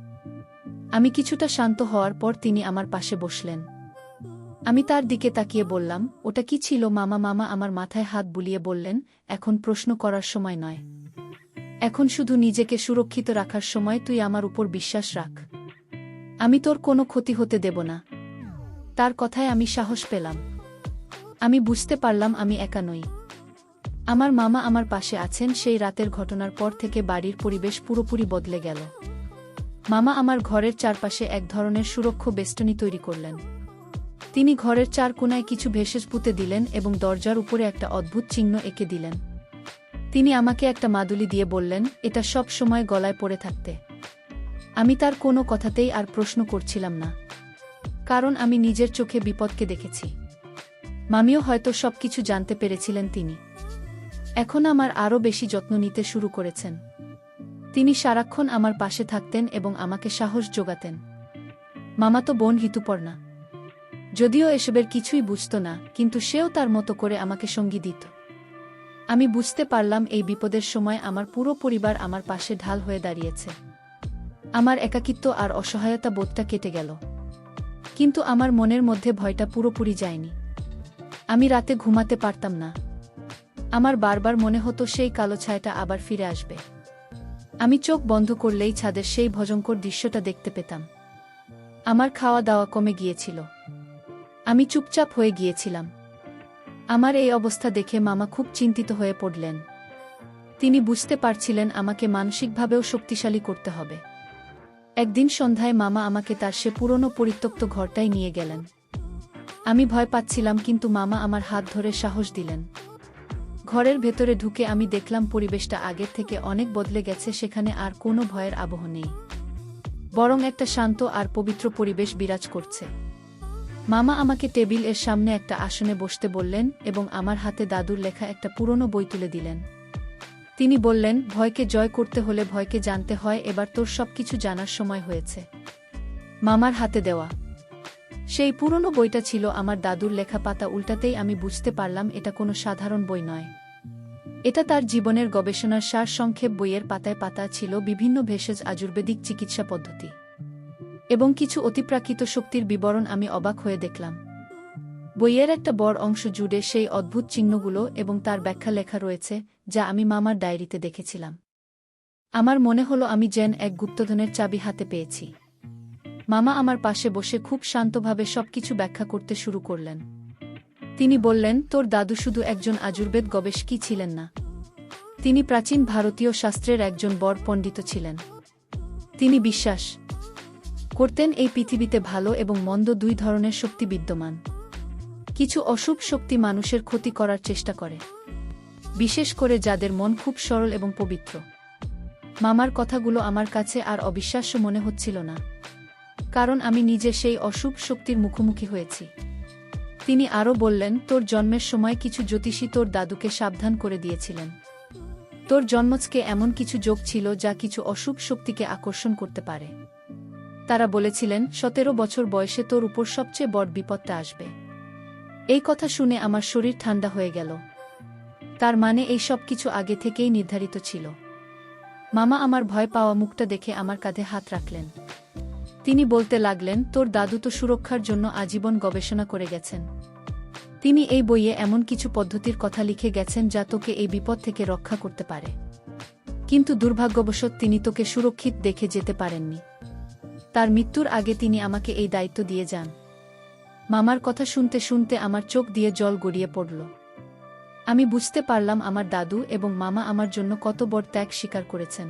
আমি কিছুটা শান্ত হওয়ার পর তিনি আমার পাশে বসলেন। আমি তার দিকে তাকিয়ে বললাম, ওটা কি ছিল মামা? মামা আমার মাথায় হাত বুলিয়ে বললেন, এখন প্রশ্ন করার সময় নয়, এখন শুধু নিজেকে সুরক্ষিত রাখার সময়। তুই আমার উপর বিশ্বাস রাখ, আমি তোর কোনো ক্ষতি হতে দেব না। তার কথায় আমি সাহস পেলাম। আমি বুঝতে পারলাম আমি একা নই, আমার মামা আমার পাশে আছেন। সেই রাতের ঘটনার পর থেকে বাড়ির পরিবেশ পুরোপুরি বদলে গেল। মামা আমার ঘরের চারপাশে এক ধরনের সুরক্ষা বেষ্টনী তৈরি করলেন। তিনি ঘরের চার কোণায় কিছু ভেষজ পুঁতে দিলেন এবং দরজার উপরে একটা অদ্ভুত চিহ্ন এঁকে দিলেন। তিনি আমাকে একটা মাদুলি দিয়ে বললেন, এটা সব সময় গলায় পড়ে থাকতে। আমি তার কোনো কথাতেই আর প্রশ্ন করছিলাম না, কারণ আমি নিজের চোখে বিপদকে দেখেছি। মামিও হয়তো সবকিছু জানতে পেরেছিলেন। তিনি এখন আমার আরও বেশি যত্ন নিতে শুরু করেছেন। তিনি সারাক্ষণ আমার পাশে থাকতেন এবং আমাকে সাহস যোগাতেন। মামাতো বোন ঋতুপর্ণা যদিও এসবের কিছুই বুঝত না, কিন্তু সেও তার মতো করে আমাকে সঙ্গী দিত। আমি বুঝতে পারলাম এই বিপদের সময় আমার পুরো পরিবার আমার পাশে ঢাল হয়ে দাঁড়িয়েছে। আমার একাকিত্ব আর অসহায়তা বোধটা কেটে গেল, কিন্তু আমার মনের মধ্যে ভয়টা পুরোপুরি যায়নি। আমি রাতে ঘুমাতে পারতাম না। আমার বারবার মনে হতো সেই কালো ছায়াটা আবার ফিরে আসবে। আমি চোখ বন্ধ করলেই ছাদের সেই ভয়ঙ্কর দৃশ্যটা দেখতে পেতাম। আমার খাওয়া দাওয়া কমে গিয়েছিল। আমি চুপচাপ হয়ে গিয়েছিলাম। আমার এই অবস্থা দেখে মামা খুব চিন্তিত হয়ে পড়লেন। তিনি বুঝতে পারছিলেন আমাকে মানসিকভাবেও শক্তিশালী করতে হবে। একদিন সন্ধ্যায় মামা আমাকে তার সে পুরনো পরিত্যক্ত ঘরটায় নিয়ে গেলেন। আমি ভয় পাচ্ছিলাম, কিন্তু মামা আমার হাত ধরে সাহস দিলেন। ঘরের ভেতরে ঢুকে আমি দেখলাম পরিবেশটা আগের থেকে অনেক বদলে গেছে। সেখানে আর কোনো ভয়ের আবহ নেই, বরং একটা শান্ত আর পবিত্র পরিবেশ বিরাজ করছে। মামা আমাকে টেবিল এর সামনে একটা আসনে বসতে বললেন এবং আমার হাতে দাদুর লেখা একটা পুরনো বই তুলে দিলেন। তিনি বললেন, ভয়কে জয় করতে হলে ভয়কে জানতে হয়, এবার তোর সবকিছু জানার সময় হয়েছে। মামার হাতে দেওয়া সেই পুরনো বইটা ছিল আমার দাদুর লেখা। পাতা উল্টাতেই আমি বুঝতে পারলাম এটা কোনো সাধারণ বই নয়। এটা তার জীবনের গবেষণার সার সংক্ষেপ। বইয়ের পাতায় পাতা ছিল বিভিন্ন ভেষজ আয়ুর্বেদিক চিকিৎসা পদ্ধতি এবং কিছু অতিপ্রাকৃত শক্তির বিবরণ। আমি অবাক হয়ে দেখলাম বইয়ের একটা বড় অংশ জুড়ে সেই অদ্ভুত চিহ্নগুলো এবং তার ব্যাখ্যা লেখা রয়েছে, যা আমি মামার ডায়েরিতে দেখেছিলাম। আমার মনে হলো আমি যেন এক গুপ্তধনের চাবি হাতে পেয়েছি। মামা আমার পাশে বসে খুব শান্তভাবে সবকিছু ব্যাখ্যা করতে শুরু করলেন। তিনি বললেন, তোর দাদু শুধু একজন আয়ুর্বেদ গবেষকই ছিলেন না, তিনি প্রাচীন ভারতীয় শাস্ত্রের একজন বড় পণ্ডিত ছিলেন। তিনি বিশ্বাস করতেন এই পৃথিবীতে ভালো এবং মন্দ দুই ধরনের শক্তি বিদ্যমান। কিছু অশুভ শক্তি মানুষের ক্ষতি করার চেষ্টা করে, বিশেষ করে যাদের মন খুব সরল এবং পবিত্র। মামার কথাগুলো আমার কাছে আর অবিশ্বাস্য মনে হচ্ছিল না, কারণ আমি নিজে সেই অশুভ শক্তির মুখোমুখি হয়েছি। তিনি আরও বললেন, তোর জন্মের সময় কিছু জ্যোতিষী তোর দাদুকে সাবধান করে দিয়েছিলেন। তোর জন্মজকে এমন কিছু যোগ ছিল যা কিছু অশুভ শক্তিকে আকর্ষণ করতে পারে। তারা বলেছিলেন 17 বছর বয়সে তোর উপর সবচেয়ে বড় বিপদটা আসবে। এই কথা শুনে আমার শরীর ঠান্ডা হয়ে গেল। তার মানে এই সব কিছু আগে থেকেই নির্ধারিত ছিল। মামা আমার ভয় পাওয়া মুখটা দেখে আমার কাঁধে হাত রাখলেন। তিনি বলতে লাগলেন, তোর দাদু তো সুরক্ষার জন্য আজীবন গবেষণা করে গেছেন। তিনি এই বইয়ে এমন কিছু পদ্ধতির কথা লিখে গেছেন যা তোকে এই বিপদ থেকে রক্ষা করতে পারে, কিন্তু দুর্ভাগ্যবশত তিনি তোকে সুরক্ষিত দেখে যেতে পারেননি। তার মৃত্যুর আগে তিনি আমাকে এই দায়িত্ব দিয়ে যান। মামার কথা শুনতে শুনতে আমার চোখ দিয়ে জল গড়িয়ে পড়ল। আমি বুঝতে পারলাম আমার দাদু এবং মামা আমার জন্য কত বড় ত্যাগ স্বীকার করেছেন।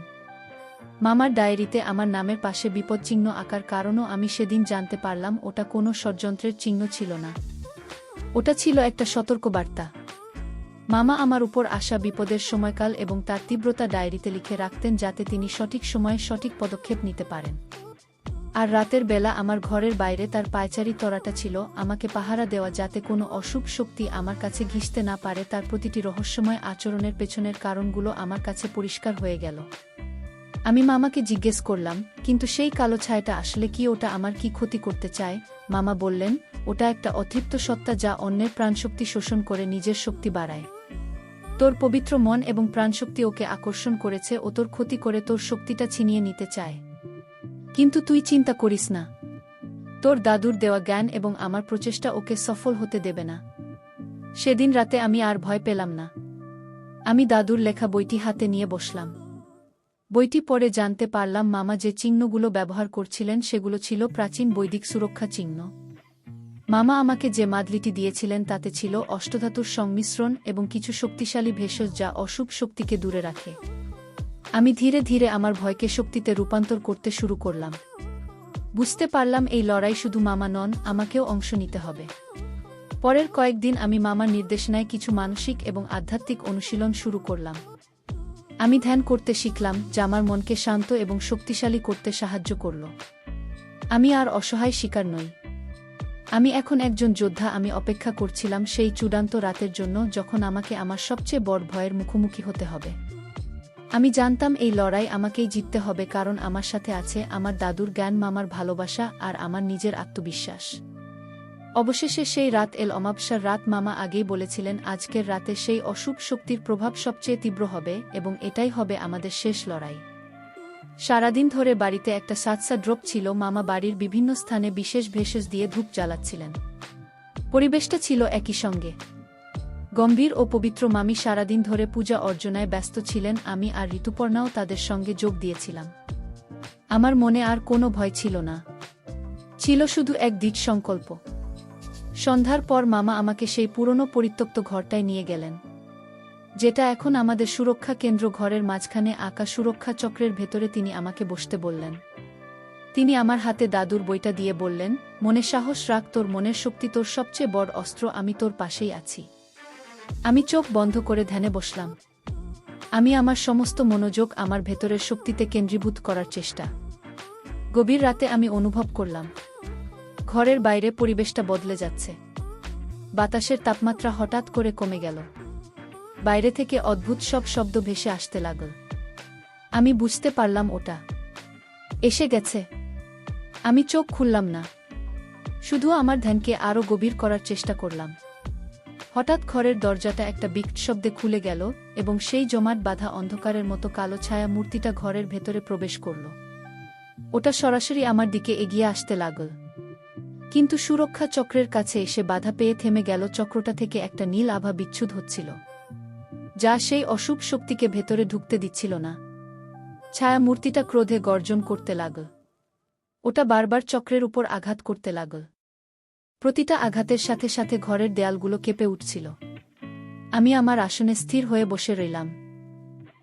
মামার ডায়েরিতে আমার নামের পাশে বিপদচিহ্ন আঁকার কারণও আমি সেদিন জানতে পারলাম ওটা কোনো ষড়যন্ত্রের চিহ্ন ছিল না, ওটা ছিল একটা সতর্কবার্তা। মামা আমার উপর আসা বিপদের সময়কাল এবং তার তীব্রতা ডায়েরিতে লিখে রাখতেন, যাতে তিনি সঠিক সময়ে সঠিক পদক্ষেপ নিতে পারেন। আর রাতের বেলা আমার ঘরের বাইরে তার পায়চারি তরাটা ছিল, আমাকে পাহারা দেওয়া, যাতে কোনো অশুভ শক্তি আমার কাছে ঘিসতে না পারে। তার প্রতিটি রহস্যময় আচরণের পেছনের কারণগুলো আমার কাছে পরিষ্কার হয়ে গেল। আমি মামাকে জিজ্ঞেস করলাম, কিন্তু সেই কালো ছায়াটা আসলে কি? ওটা আমার কি ক্ষতি করতে চায়? মামা বললেন, ওটা একটা অতৃপ্ত সত্তা যা অন্যের প্রাণশক্তি শোষণ করে নিজের শক্তি বাড়ায়। তোর পবিত্র মন এবং প্রাণশক্তি ওকে আকর্ষণ করেছে, ও তোর ক্ষতি করে তোর শক্তিটা ছিনিয়ে নিতে চায়। কিন্তু তুই চিন্তা করিস না, তোর দাদুর দেওয়া জ্ঞান এবং আমার প্রচেষ্টা ওকে সফল হতে দেবে না। সেদিন রাতে আমি আর ভয় পেলাম না। আমি দাদুর লেখা বইটি হাতে নিয়ে বসলাম। বইটি পড়ে জানতে পারলাম মামা যে চিহ্নগুলো ব্যবহার করছিলেন সেগুলো ছিল প্রাচীন বৈদিক সুরক্ষা চিহ্ন। মামা আমাকে যে মাদলিটি দিয়েছিলেন তাতে ছিল অষ্টধাতুর সংমিশ্রণ এবং কিছু শক্তিশালী ভেষজ যা অশুভ শক্তিকে দূরে রাখে। আমি ধীরে ধীরে আমার ভয়কে শক্তিতে রূপান্তর করতে শুরু করলাম। বুঝতে পারলাম এই লড়াই শুধু মামা নন, আমাকেও অংশ নিতে হবে। পরের কয়েকদিন আমি মামার নির্দেশনায় কিছু মানসিক এবং আধ্যাত্মিক অনুশীলন শুরু করলাম। আমি ধ্যান করতে শিখলাম, যা আমার মনকে শান্ত এবং শক্তিশালী করতে সাহায্য করল। আমি আর অসহায় শিকার নই, আমি এখন একজন যোদ্ধা। আমি অপেক্ষা করছিলাম সেই চূড়ান্ত রাতের জন্য, যখন আমাকে আমার সবচেয়ে বড় ভয়ের মুখোমুখি হতে হবে। আমি জানতাম এই লড়াই আমাকেই জিততে হবে, কারণ আমার সাথে আছে আমার দাদুর জ্ঞান, মামার ভালোবাসা আর আমার নিজের আত্মবিশ্বাস। অবশেষে সেই রাত এল, অমাবস্যার রাত। মামা আগেই বলেছিলেন আজকের রাতে সেই অশুভ শক্তির প্রভাব সবচেয়ে তীব্র হবে এবং এটাই হবে আমাদের শেষ লড়াই। সারাদিন ধরে বাড়িতে একটা সাতসা ড্রপ ছিল। মামা বাড়ির বিভিন্ন স্থানে বিশেষ ভেষজ দিয়ে ধূপ জ্বালাচ্ছিলেন। পরিবেশটা ছিল একই সঙ্গে গম্ভীর ও পবিত্র। মামি সারাদিন ধরে পূজা অর্চনায় ব্যস্ত ছিলেন। আমি আর ঋতুপর্ণাও তাদের সঙ্গে যোগ দিয়েছিলাম। আমার মনে আর কোনো ভয় ছিল না, ছিল শুধু এক দৃঢ় সংকল্প। সন্ধ্যার পর মামা আমাকে সেই পুরনো পরিত্যক্ত ঘরটায় নিয়ে গেলেন, যেটা এখন আমাদের সুরক্ষা কেন্দ্র। ঘরের মাঝখানে আঁকা সুরক্ষা চক্রের ভেতরে তিনি আমাকে বসতে বললেন। তিনি আমার হাতে দাদুর বইটা দিয়ে বললেন, মনে সাহস রাখ, তোর মনের শক্তি তোর সবচেয়ে বড় অস্ত্র, আমি তোর পাশেই আছি। আমি চোখ বন্ধ করে ধ্যানে বসলাম। আমি আমার সমস্ত মনোযোগ আমার ভেতরের শক্তিতে কেন্দ্রীভূত করার চেষ্টা। গভীর রাতে আমি অনুভব করলাম ঘরের বাইরে পরিবেশটা বদলে যাচ্ছে। বাতাসের তাপমাত্রা হঠাৎ করে কমে গেল। বাইরে থেকে অদ্ভুত সব শব্দ ভেসে আসতে লাগল। আমি বুঝতে পারলাম ওটা এসে গেছে। আমি চোখ খুললাম না, শুধু আমার ধ্যানকে আরও গভীর করার চেষ্টা করলাম। হঠাৎ ঘরের দরজাটা একটা বিকট শব্দে খুলে গেল এবং সেই জমাট বাঁধা অন্ধকারের মতো কালো ছায়া মূর্তিটা ঘরের ভেতরে প্রবেশ করল। ওটা সরাসরি আমার দিকে এগিয়ে আসতে লাগল, কিন্তু সুরক্ষা চক্রের কাছে এসে বাধা পেয়ে থেমে গেল। চক্রটা থেকে একটা নীল আভা বিচ্ছুদ হচ্ছিল, যা সেই অশুভ শক্তিকে ভেতরে ঢুকতে দিচ্ছিল না। ছায়া মূর্তিটা ক্রোধে গর্জন করতে লাগল। ওটা বারবার চক্রের উপর আঘাত করতে লাগল। প্রতিটা আঘাতের সাথে সাথে ঘরের দেয়ালগুলো কেঁপে উঠছিল। আমি আমার আসনে স্থির হয়ে বসে রইলাম।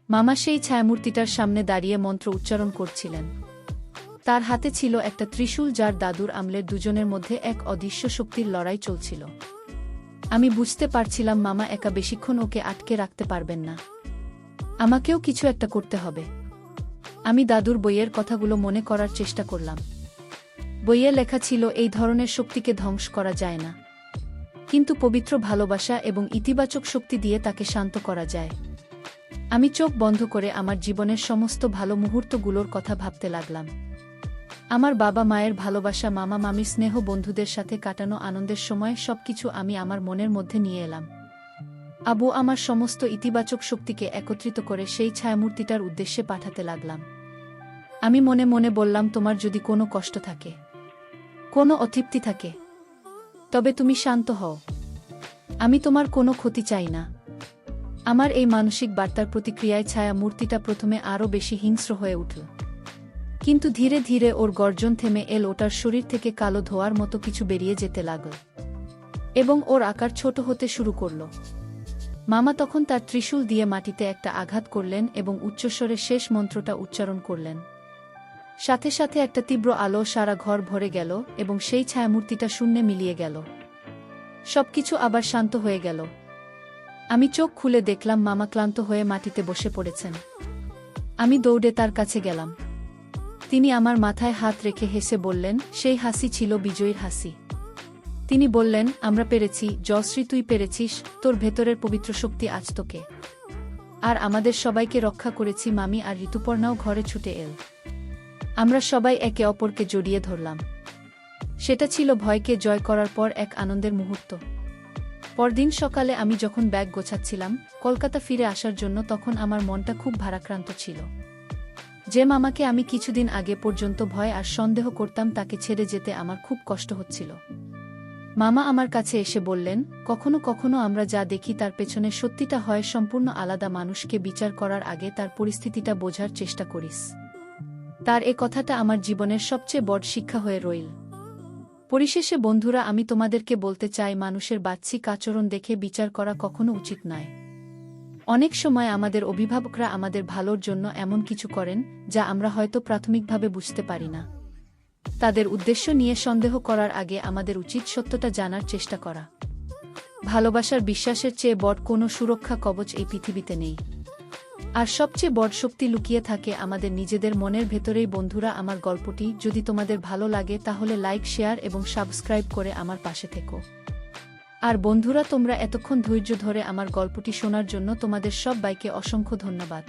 মামা সেই ছায়ামূর্তিটার সামনে দাঁড়িয়ে মন্ত্র উচ্চারণ করছিলেন। তার হাতে ছিল একটা ত্রিশূল, যার দাদুর আমলের দুজনের মধ্যে এক অদৃশ্য শক্তির লড়াই চলছিল। আমি বুঝতে পারছিলাম মামা একা বেশিক্ষণ ওকে আটকে রাখতে পারবেন না। আমাকেও কিছু একটা করতে হবে। আমি দাদুর বইয়ের কথাগুলো মনে করার চেষ্টা করলাম। বইয়ে লেখা ছিল, এই ধরনের শক্তিকে ধ্বংস করা যায় না, কিন্তু পবিত্র ভালোবাসা এবং ইতিবাচক শক্তি দিয়ে তাকে শান্ত করা যায়। আমি চোখ বন্ধ করে আমার জীবনের সমস্ত ভালো মুহূর্তগুলোর কথা ভাবতে লাগলাম। আমার বাবা মায়ের ভালোবাসা, মামা মামির স্নেহ, বন্ধুদের সাথে কাটানো আনন্দের সময় সবকিছু আমি আমার মনের মধ্যে নিয়ে এলাম। আবু আমার সমস্ত ইতিবাচক শক্তিকে একত্রিত করে সেই ছায়ামূর্তিটার উদ্দেশ্যে পাঠাতে লাগলাম। আমি মনে মনে বললাম, তোমার যদি কোনো কষ্ট থাকে, কোনো অতৃপ্তি থাকে, তবে তুমি শান্ত হও। আমি তোমার কোনো ক্ষতি চাই না। আমার এই মানসিক বার্তার প্রতিক্রিয়ায় ছায়া মূর্তিটা প্রথমে আরও বেশি হিংস্র হয়ে উঠল, কিন্তু ধীরে ধীরে ওর গর্জন থেমে এল। ওটার শরীর থেকে কালো ধোঁয়ার মতো কিছু বেরিয়ে যেতে লাগল এবং ওর আকার ছোট হতে শুরু করল। মামা তখন তার ত্রিশূল দিয়ে মাটিতে একটা আঘাত করলেন এবং উচ্চস্বরে শেষ মন্ত্রটা উচ্চারণ করলেন। সাথে সাথে একটা তীব্র আলো সারা ঘর ভরে গেল এবং সেই ছায়ামূর্তিটা শূন্যে মিলিয়ে গেল। সবকিছু আবার শান্ত হয়ে গেল। আমি চোখ খুলে দেখলাম মামা ক্লান্ত হয়ে মাটিতে বসে পড়েছেন। আমি দৌড়ে তার কাছে গেলাম। তিনি আমার মাথায় হাত রেখে হেসে বললেন, সেই হাসি ছিল বিজয়ীর হাসি। তিনি বললেন, আমরা পেরেছি জয়শ্রী, তুই পেরেছিস। তোর ভেতরের পবিত্র শক্তি আজ তোকে আর আমাদের সবাইকে রক্ষা করেছি। মামি আর ঋতুপর্ণাও ঘরে ছুটে এল। আমরা সবাই একে অপরকে জড়িয়ে ধরলাম। সেটা ছিল ভয়কে জয় করার পর এক আনন্দের মুহূর্ত। পরদিন সকালে আমি যখন ব্যাগ গোছাচ্ছিলাম কলকাতা ফিরে আসার জন্য, তখন আমার মনটা খুব ভারাক্রান্ত ছিল। যে মামাকে আমি কিছুদিন আগে পর্যন্ত ভয় আর সন্দেহ করতাম, তাকে ছেড়ে যেতে আমার খুব কষ্ট হচ্ছিল। মামা আমার কাছে এসে বললেন, কখনো কখনো আমরা যা দেখি তার পেছনে সত্যিটা হয় সম্পূর্ণ আলাদা। মানুষকে বিচার করার আগে তার পরিস্থিতিটা বোঝার চেষ্টা করিস। তার এ কথাটা আমার জীবনের সবচেয়ে বড় শিক্ষা হয়ে রইল। পরিশেষে বন্ধুরা, আমি তোমাদেরকে বলতে চাই, মানুষের বাহ্যিক আচরণ দেখে বিচার করা কখনো উচিত নয়। অনেক সময় আমাদের অভিভাবকরা আমাদের ভালোর জন্য এমন কিছু করেন যা আমরা হয়তো প্রাথমিকভাবে বুঝতে পারি না। তাদের উদ্দেশ্য নিয়ে সন্দেহ করার আগে আমাদের উচিত সত্যটা জানার চেষ্টা করা। ভালোবাসার বিশ্বাসের চেয়ে বড় কোনো সুরক্ষা কবচ এই পৃথিবীতে নেই। আর সবচেয়ে বড় শক্তি লুকিয়ে থাকে আমাদের নিজেদের মনের ভেতরেই। বন্ধুরা, আমার গল্পটি যদি তোমাদের ভালো লাগে তাহলে লাইক, শেয়ার এবং সাবস্ক্রাইব করে আমার পাশে থেকো। আর বন্ধুরা, তোমরা এতক্ষণ ধৈর্য ধরে আমার গল্পটি শোনার জন্য তোমাদের সবাইকে অসংখ্য ধন্যবাদ।